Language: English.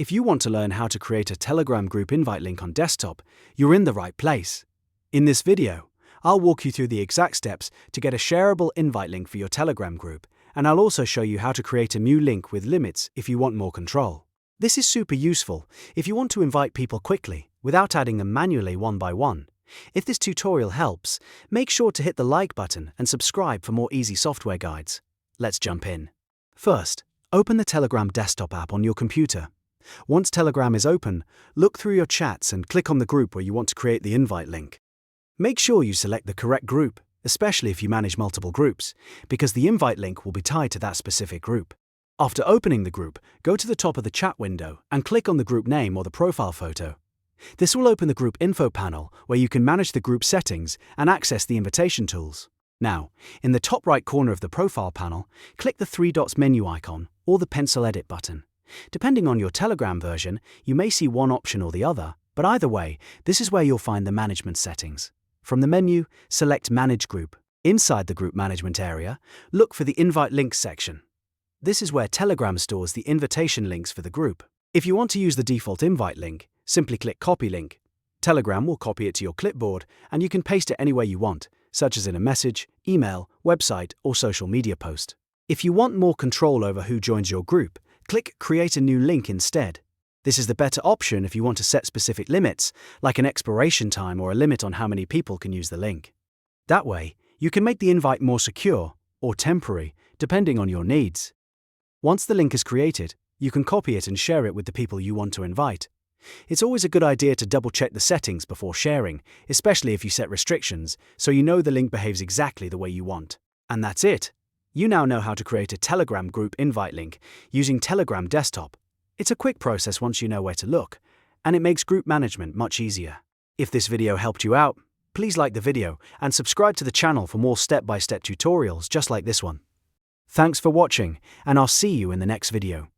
If you want to learn how to create a Telegram group invite link on desktop, you're in the right place. In this video, I'll walk you through the exact steps to get a shareable invite link for your Telegram group, and I'll also show you how to create a new link with limits if you want more control. This is super useful if you want to invite people quickly without adding them manually one by one. If this tutorial helps, make sure to hit the like button and subscribe for more easy software guides. Let's jump in. First, open the Telegram desktop app on your computer. Once Telegram is open, look through your chats and click on the group where you want to create the invite link. Make sure you select the correct group, especially if you manage multiple groups, because the invite link will be tied to that specific group. After opening the group, go to the top of the chat window and click on the group name or the profile photo. This will open the group info panel where you can manage the group settings and access the invitation tools. Now, in the top right corner of the profile panel, click the three dots menu icon or the pencil edit button. Depending on your Telegram version, you may see one option or the other, but either way, this is where you'll find the management settings. From the menu, select Manage Group. Inside the Group Management area, look for the Invite Links section. This is where Telegram stores the invitation links for the group. If you want to use the default invite link, simply click Copy Link. Telegram will copy it to your clipboard, and you can paste it anywhere you want, such as in a message, email, website, or social media post. If you want more control over who joins your group, click Create a New Link instead. This is the better option if you want to set specific limits, like an expiration time or a limit on how many people can use the link. That way, you can make the invite more secure or temporary, depending on your needs. Once the link is created, you can copy it and share it with the people you want to invite. It's always a good idea to double-check the settings before sharing, especially if you set restrictions, so you know the link behaves exactly the way you want. And that's it. You now know how to create a Telegram group invite link using Telegram Desktop. It's a quick process once you know where to look, and it makes group management much easier. If this video helped you out, please like the video and subscribe to the channel for more step-by-step tutorials just like this one. Thanks for watching, and I'll see you in the next video.